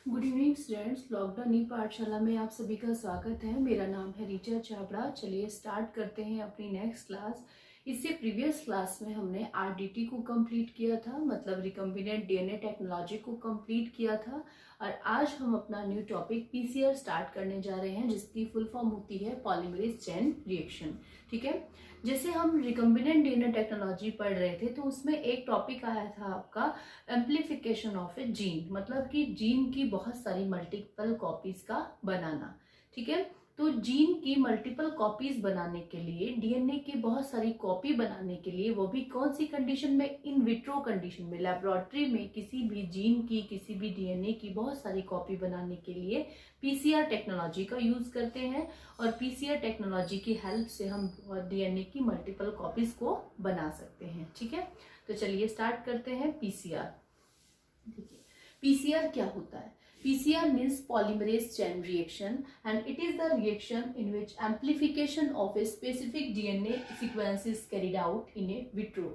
Good evening students. Lockdown ई पाठशाला में आप सभी का स्वागत है। मेरा नाम है रीचा चावड़ा। चलिए स्टार्ट करते हैं अपनी नेक्स्ट क्लास। इससे प्रीवियस क्लास में हमने आरडीटी को कंप्लीट किया था, मतलब रिकम्बिनेंट डीएनए टेक्नोलॉजी को कंप्लीट किया था। और आज हम अपना न्यू टॉपिक पीसीआर स्टार्ट करने जा रहे हैं, जिसकी फुल फॉर्म होती है पॉलीमरेज चेन रिएक्शन। ठीक है, जैसे हम रिकम्बिनेंट डीएनए टेक्नोलॉजी पढ़ रहे थे तो उसमें एक टॉपिक आया था आपका एम्प्लीफिकेशन ऑफ ए जीन, मतलब कि जीन की बहुत सारी मल्टीपल कॉपीज का बनाना। ठीक है, तो जीन की मल्टीपल कॉपीज बनाने के लिए, डीएनए की बहुत सारी कॉपी बनाने के लिए, वो भी कौन सी कंडीशन में, इन विट्रो कंडीशन में, लेबोरेटरी में किसी भी जीन की, किसी भी डीएनए की बहुत सारी कॉपी बनाने के लिए पीसीआर टेक्नोलॉजी का यूज करते हैं। और पीसीआर टेक्नोलॉजी की हेल्प से हम डीएनए की मल्टीपल कॉपीज को बना सकते हैं। ठीक है, तो चलिए स्टार्ट करते हैं पीसीआर। देखिए पीसीआर क्या होता है। PCR means polymerase chain reaction and it is the reaction in which amplification of a specific DNA sequence is carried out in vitro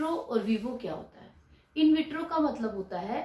और vivo क्या होता है। in vitro का मतलब होता है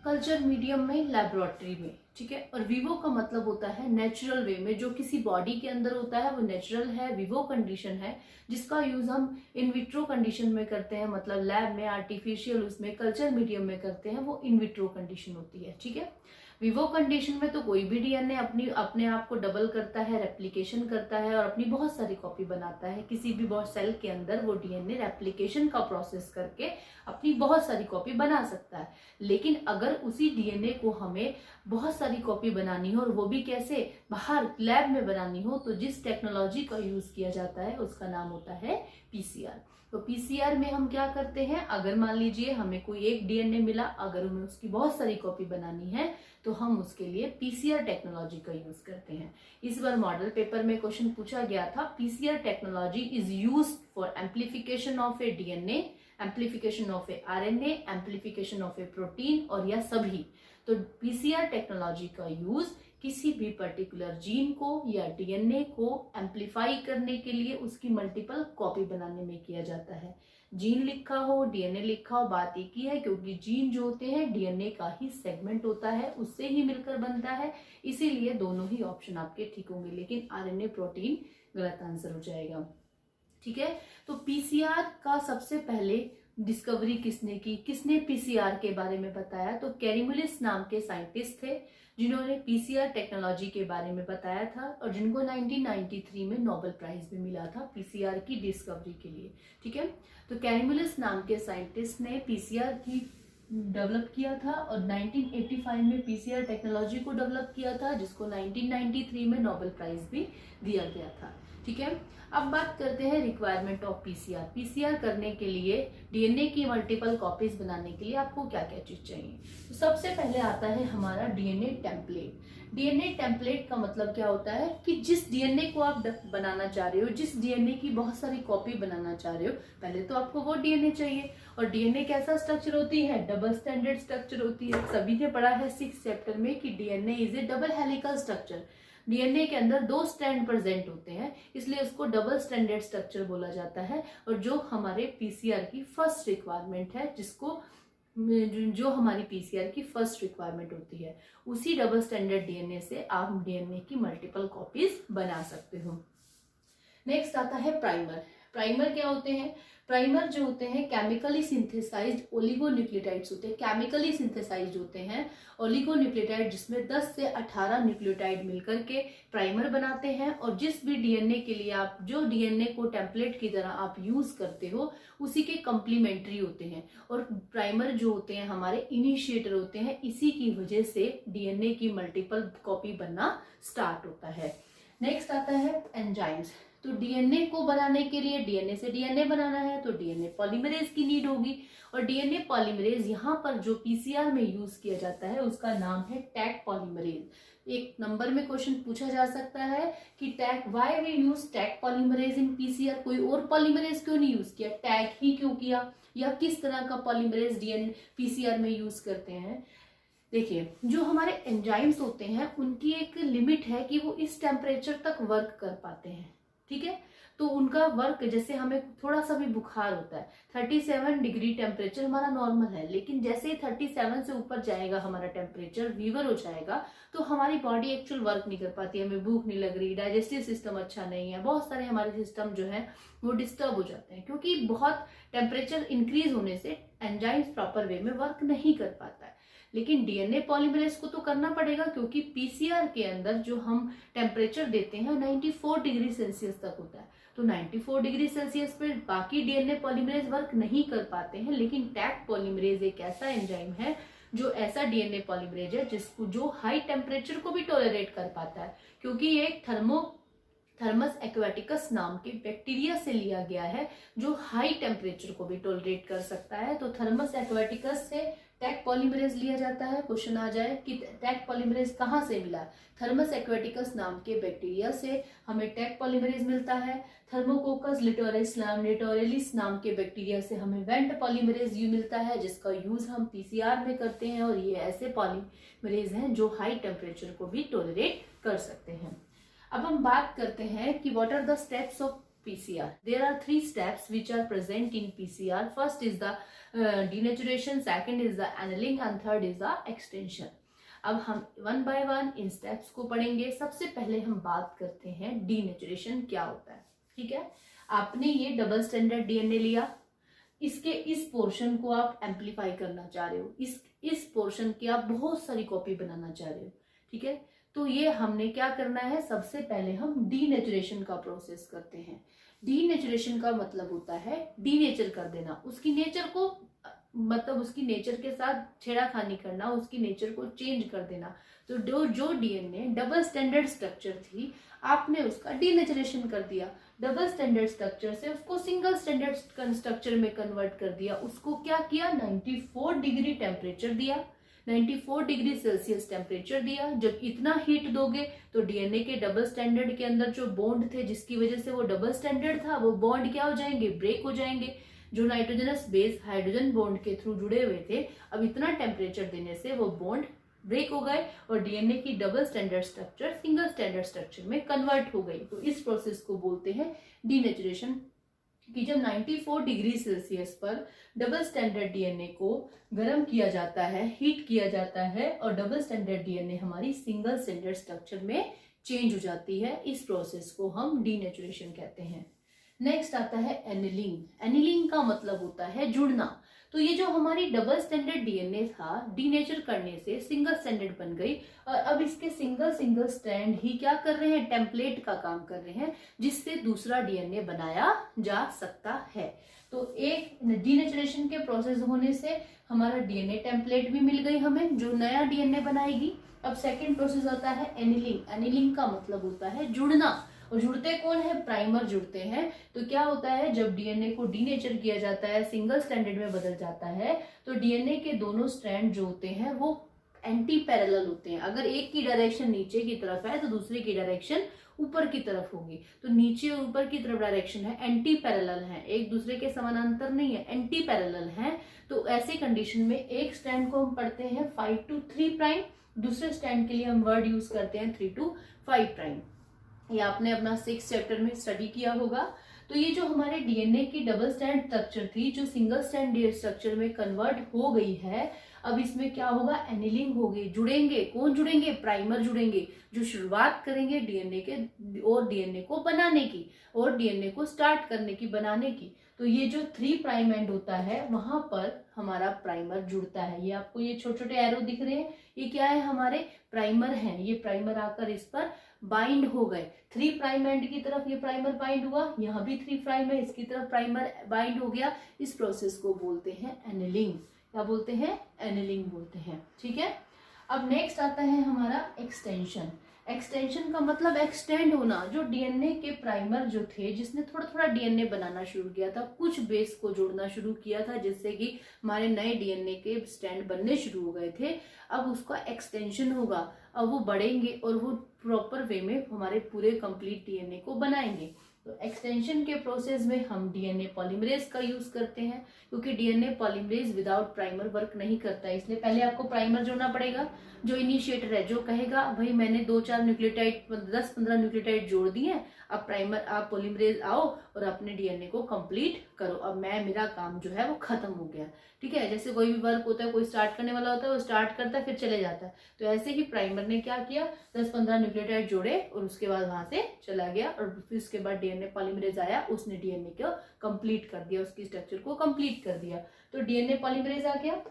कल्चर मीडियम में, लैबोरेटरी में। ठीक है, और विवो का मतलब होता है नेचुरल वे में, जो किसी बॉडी के अंदर होता है वो नेचुरल है, विवो कंडीशन है। जिसका यूज हम इन विट्रो कंडीशन में करते हैं, मतलब लैब में, आर्टिफिशियल उसमें, कल्चर मीडियम में करते हैं, वो इन विट्रो कंडीशन होती है। ठीक है, विवो कंडीशन में तो कोई भी डीएनए अपने आप को डबल करता है, रेप्लिकेशन करता है और अपनी बहुत सारी कॉपी बनाता है। किसी भी बहुत सेल के अंदर वो डीएनए रेप्लिकेशन का प्रोसेस करके अपनी बहुत सारी कॉपी बना सकता है। लेकिन अगर उसी डीएनए को हमें बहुत सारी कॉपी बनानी हो, और वो भी कैसे, बाहर लैब में बनानी हो, तो जिस टेक्नोलॉजी का यूज किया जाता है उसका नाम होता है पीसीआर। तो पीसीआर में हम क्या करते हैं, अगर मान लीजिए हमें कोई एक डीएनए मिला, अगर हमें उसकी बहुत सारी कॉपी बनानी है तो हम उसके लिए पीसीआर टेक्नोलॉजी का यूज करते हैं। इस बार मॉडल पेपर में क्वेश्चन पूछा गया था, PCR technology is used for amplification of A DNA, amplification of A RNA, amplification of A protein, और या सभी। तो पीसीआर टेक्नोलॉजी का यूज किसी भी पर्टिकुलर जीन को या डीएनए को एम्प्लीफाई करने के लिए उसकी मल्टीपल कॉपी बनाने में किया जाता है। जीन लिखा हो, डीएनए लिखा हो, बात एक ही है, क्योंकि जीन जो होते हैं डीएनए का ही सेगमेंट होता है, उससे ही मिलकर बनता है। इसीलिए दोनों ही ऑप्शन आपके ठीक होंगे, लेकिन आरएनए प्रोटीन गलत आंसर हो जाएगा। ठीक है, तो पीसीआर का सबसे पहले डिस्कवरी किसने की, किसने पीसीआर के बारे में बताया, तो कैरीमुलिस नाम के साइंटिस्ट थे जिन्होंने पीसीआर टेक्नोलॉजी के बारे में बताया था, और जिनको 1993 में नोबेल प्राइज भी मिला था पीसीआर की डिस्कवरी के लिए। ठीक है, तो कैरीमुलिस नाम के साइंटिस्ट ने पीसीआर की डेवलप किया था, और 1985 में पीसीआर टेक्नोलॉजी को डेवलप किया था, जिसको 1993 में नोबेल प्राइज भी दिया गया था। ठीक है, अब बात करते हैं रिक्वायरमेंट ऑफ पीसीआर। पीसीआर करने के लिए, डीएनए की मल्टीपल कॉपीज बनाने के लिए आपको क्या क्या चीज चाहिए। तो सबसे पहले आता है हमारा डीएनए टेम्पलेट। डीएनए टेम्पलेट का मतलब क्या होता है कि जिस डीएनए को आप बनाना चाह रहे हो, जिस डीएनए की बहुत सारी कॉपी बनाना चाह रहे हो, पहले तो आपको वो डीएनए चाहिए। और डीएनए कैसा स्ट्रक्चर होती है, डबल स्टैंडर्ड स्ट्रक्चर होती है। सभी ने पढ़ा है 6th चैप्टर में कि DNA is A double helical structure. DNA के अंदर 2 स्ट्रैंड प्रेजेंट होते हैं, इसलिए उसको डबल स्टैंडर्ड स्ट्रक्चर बोला जाता है। और जो हमारे पीसीआर की फर्स्ट रिक्वायरमेंट है, जो हमारी पीसीआर की फर्स्ट रिक्वायरमेंट होती है, उसी डबल स्टैंडर्ड डीएनए से आप डीएनए की मल्टीपल कॉपीज बना सकते हो। नेक्स्ट आता है प्राइमर। प्राइमर क्या होते हैं, प्राइमर जो होते हैं केमिकली सिंथेसाइज्ड ओलिगोन्यूक्लियोटाइड्स होते हैं। केमिकली सिंथेसाइज्ड होते हैं ओलिगोन्यूक्लियोटाइड, जिसमें 10 से 18 न्यूक्लियोटाइड मिलकर के प्राइमर बनाते हैं। और जिस भी डीएनए के लिए आप, जो डीएनए को टेम्पलेट की तरह आप यूज करते हो, उसी के कंप्लीमेंट्री होते हैं। और प्राइमर जो होते हैं हमारे इनिशिएटर होते हैं, इसी की वजह से डीएनए की मल्टीपल कॉपी बनना स्टार्ट होता है। नेक्स्ट आता है एंजाइम्स। तो डीएनए को बनाने के लिए, डीएनए से डीएनए बनाना है तो डीएनए पॉलीमरेज की नीड होगी। और डीएनए पॉलीमरेज यहाँ पर जो पीसीआर में यूज किया जाता है उसका नाम है टैग पॉलीमरेज। एक नंबर में क्वेश्चन पूछा जा सकता है कि Taq, why we use Taq polymerase in PCR, कोई और पॉलीमरेज क्यों नहीं यूज किया, टैग ही क्यों किया, या किस तरह का पॉलीमरेज डीएनए पीसीआर में यूज करते हैं। देखिए, जो हमारे एंजाइम्स होते हैं उनकी एक लिमिट है कि वो इस टेम्परेचर तक वर्क कर पाते हैं। ठीक है, तो उनका वर्क, जैसे हमें थोड़ा सा भी बुखार होता है, 37 डिग्री टेम्परेचर हमारा नॉर्मल है, लेकिन जैसे ही 37 से ऊपर जाएगा हमारा टेम्परेचर, फीवर हो जाएगा, तो हमारी बॉडी एक्चुअल वर्क नहीं कर पाती, हमें भूख नहीं लग रही, डाइजेस्टिव सिस्टम अच्छा नहीं है, बहुत सारे हमारे सिस्टम जो है वो डिस्टर्ब हो जाते हैं, क्योंकि बहुत टेम्परेचर इंक्रीज होने से एंजाइम्स प्रॉपर वे में वर्क नहीं कर पाता है। लेकिन डीएनए पॉलीमरेज को तो करना पड़ेगा, क्योंकि पीसीआर के अंदर जो हम टेम्परेचर देते हैं 94 डिग्री सेल्सियस तक होता है, तो 94 डिग्री सेल्सियस पर बाकी डीएनए पॉलीमरेज वर्क नहीं कर पाते हैं। लेकिन टैग पॉलीमरेज एक ऐसा एंजाइम है जो ऐसा डीएनए पॉलीमरेज है जिसको जो हाई टेम्परेचर को भी टॉलरेट कर पाता है, क्योंकि ये एक थर्मस एक्वाटिकस नाम के बैक्टीरिया से लिया गया है जो हाई टेम्परेचर को भी टॉलरेट कर सकता है। तो थर्मस एक्वाटिकस से टैग पॉलीमरेज लिया जाता है। क्वेश्चन आ जाए कि टैग पॉलीमरेज कहाँ से मिला, थर्मस एक्वाटिकस नाम के बैक्टीरिया से हमें टैग पॉलीमरेज मिलता है। थर्मोकोकस लिटोरेलिस नाम के बैक्टीरिया से हमें वेंट पॉलीमरेज मिलता है, जिसका यूज हम पीसीआर में करते हैं, और ये ऐसे पॉलीमरेज हैं जो हाई टेम्परेचर को भी टॉलरेट कर सकते हैं। अब हम बात करते हैं कि what are the steps of PCR. There are 3 steps which are present in PCR. First is the denaturation, second is the annealing and third is the extension. अब हम one by one in steps को पढ़ेंगे। सबसे पहले हम बात करते हैं डीनेचुरेशन क्या होता है। ठीक है, आपने ये डबल स्टैंडर्ड डीएनए लिया, इसके इस पोर्शन को आप एम्पलीफाई करना चाह रहे हो, इस पोर्शन की आप बहुत सारी कॉपी बनाना चाह रहे हो। ठीक है, तो ये हमने क्या करना है, सबसे पहले हम डीनेचुरेशन का प्रोसेस करते हैं। डीनेचुरेशन का मतलब होता है डीनेचर कर देना, उसकी नेचर को, मतलब उसकी नेचर के साथ छेड़ाखानी करना, उसकी नेचर को चेंज कर देना। तो जो डीएनए डबल स्टैंडर्ड स्ट्रक्चर थी, आपने उसका डीनेचुरेशन कर दिया, डबल स्टैंडर्ड स्ट्रक्चर से उसको सिंगल स्टैंडर्ड स्ट्रक्चर में कन्वर्ट कर दिया। उसको क्या किया, 94 डिग्री टेम्परेचर दिया, 94 डिग्री सेल्सियस टेम्परेचर दिया। जब इतना हीट दोगे तो डीएनए के डबल स्टैंडर्ड के अंदर जो बॉन्ड थे, जिसकी वजह से वो डबल स्टैंडर्ड था, वो बॉन्ड क्या हो जाएंगे, ब्रेक हो जाएंगे। जो नाइट्रोजनस बेस हाइड्रोजन बॉन्ड के थ्रू जुड़े हुए थे, अब इतना टेम्परेचर देने से वो बॉन्ड ब्रेक हो गए और डीएनए की double standard structure single standard structure में कन्वर्ट हो गई। तो इस प्रोसेस को बोलते हैं डीनेचुरेशन, कि जब 94 डिग्री सेल्सियस पर डबल स्टैंडर्ड डीएनए को गर्म किया जाता है, हीट किया जाता है, और डबल स्टैंडर्ड डीएनए हमारी सिंगल स्टैंडर्ड स्ट्रक्चर में चेंज हो जाती है। इस प्रोसेस को हम डीनेचुरेशन कहते हैं। नेक्स्ट आता है एनिलिंग। एनिलिंग का मतलब होता है जुड़ना। तो ये जो हमारी डबल स्टैंडर्ड डीएनए था, डीनेचर करने से सिंगल स्टैंडर्ड बन गई, और अब इसके सिंगल स्ट्रैंड ही क्या कर रहे हैं, टेम्पलेट का काम कर रहे हैं, जिससे दूसरा डीएनए बनाया जा सकता है। तो एक डीनेचुरेशन के प्रोसेस होने से हमारा डीएनए टेम्पलेट भी मिल गई हमें, जो नया डीएनए बनाएगी। अब सेकेंड प्रोसेस आता है एनिलिंग। एनिलिंग का मतलब होता है जुड़ना, और जुड़ते कौन है, प्राइमर जुड़ते हैं। तो क्या होता है, जब डीएनए को डीनेचर किया जाता है, सिंगल स्टैंडर्ड में बदल जाता है, तो डीएनए के दोनों स्ट्रैंड जो होते हैं वो एंटी पैरेलल होते हैं। अगर एक की डायरेक्शन नीचे की तरफ है तो दूसरे की डायरेक्शन ऊपर की तरफ होगी। तो नीचे और ऊपर की तरफ डायरेक्शन है, एंटी पैरेलल है, एक दूसरे के समानांतर नहीं है, एंटी पैरेलल है। तो ऐसे कंडीशन में एक स्ट्रैंड को हम पढ़ते हैं 5 to 3 प्राइम, दूसरे स्ट्रैंड के लिए हम वर्ड यूज करते हैं 3 to 5 प्राइम। ये आपने अपना 6th चैप्टर में स्टडी किया होगा। तो ये जो हमारे डीएनए की डबल स्टैंड स्ट्रक्चर थी, जो सिंगल स्टैंड स्ट्रक्चर में कन्वर्ट हो गई है, अब इसमें क्या होगा, एनिलिंग होगी। जुड़ेंगे, कौन जुड़ेंगे, प्राइमर जुड़ेंगे, जो शुरुआत करेंगे डीएनए के और डीएनए को बनाने की, और डीएनए को स्टार्ट करने की, बनाने की। तो ये जो 3 प्राइम एंड होता है, वहां पर हमारा प्राइमर जुड़ता है। ये आपको ये छोटे छोटे एरो दिख रहे हैं, ये क्या है, हमारे प्राइमर हैं। ये प्राइमर आकर इस पर बाइंड हो गए। 3 प्राइम एंड की तरफ ये प्राइमर बाइंड हुआ, यहाँ भी 3 प्राइम है, इसकी तरफ प्राइमर बाइंड हो गया। इस प्रोसेस को बोलते हैं एनिलिंग। क्या बोलते हैं, एनिलिंग बोलते हैं। ठीक है, अब नेक्स्ट आता है हमारा एक्सटेंशन। एक्सटेंशन का मतलब एक्सटेंड होना। जो डीएनए के प्राइमर जो थे, जिसने थोड़ा थोड़ा डीएनए बनाना शुरू किया था, कुछ बेस को जोड़ना शुरू किया था, जिससे कि हमारे नए डीएनए के स्टैंड बनने शुरू हो गए थे, अब उसका एक्सटेंशन होगा। अब वो बढ़ेंगे और वो प्रॉपर वे में हमारे पूरे कंप्लीट डीएनए को बनाएंगे। तो एक्सटेंशन के प्रोसेस में हम डीएनए पॉलीमरेज का यूज करते हैं, क्योंकि DNA polymerase without primer work नहीं करता है, इसलिए पहले आपको प्राइमर जोड़ना पड़ेगा। जो इनिशिएटर है जो कहेगा भाई मैंने 2-4 न्यूक्लियोटाइड 10-15 न्यूक्लियोटाइड जोड़ दिए हैं, अब प्राइमर आप पॉलीमरेज आओ और अपने डीएनए को कंप्लीट करो, अब मेरा काम जो है वो खत्म हो गया। ठीक है, जैसे कोई भी वर्क होता है, कोई स्टार्ट करने वाला होता है वो स्टार्ट करता है फिर चले जाता है, तो ऐसे ही प्राइमर ने क्या किया 10-15 न्यूक्लियोटाइड जोड़े और उसके बाद वहां से चला गया, और फिर उसके बाद डीएनए पॉलीमरेज आया, उसने डीएनए को कंप्लीट कर दिया, उसकी स्ट्रक्चर को कंप्लीट कर दिया। तो डीएनए पॉलीमरेज आ गया।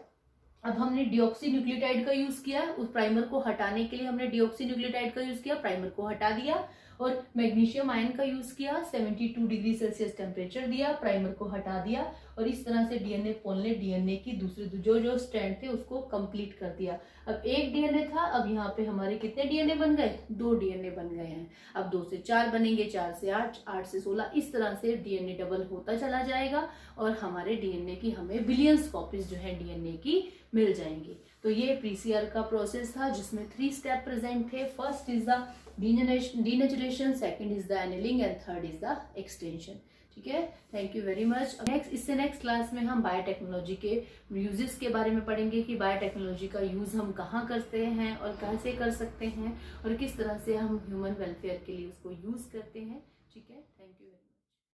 अब हमने डिऑक्सी न्यूक्लियोटाइड का यूज किया, उस प्राइमर को हटाने के लिए हमने डिऑक्सी न्यूक्लियोटाइड का यूज किया, प्राइमर को हटा दिया, और मैग्नीशियम आयन का यूज किया, 72 डिग्री सेल्सियस टेम्परेचर दिया, प्राइमर को हटा दिया, और इस तरह से डीएनए पोल ने डीएनए की दूसरे जो स्ट्रैंड थे उसको कंप्लीट कर दिया। अब एक डीएनए था, अब यहाँ पे हमारे कितने डीएनए बन गए, 2 डीएनए बन गए हैं। अब 2 से 4 बनेंगे, 4 से 8, 8 से 16, इस तरह से डीएनए डबल होता चला जाएगा, और हमारे डीएनए की हमें बिलियंस कॉपीज जो है डीएनए की मिल जाएंगी। तो ये पीसीआर का प्रोसेस था जिसमें 3 स्टेप प्रेजेंट थे। First is the denaturation, second is the annealing and third is the extension. ठीक है, thank you very much. Next class में हम बायोटेक्नोलॉजी के यूजेस के बारे में पढ़ेंगे कि बायोटेक्नोलॉजी का यूज हम कहाँ करते हैं और कैसे कर सकते हैं और किस तरह से हम ह्यूमन वेलफेयर के लिए उसको यूज करते हैं। ठीक है, थैंक यू वेरी मच।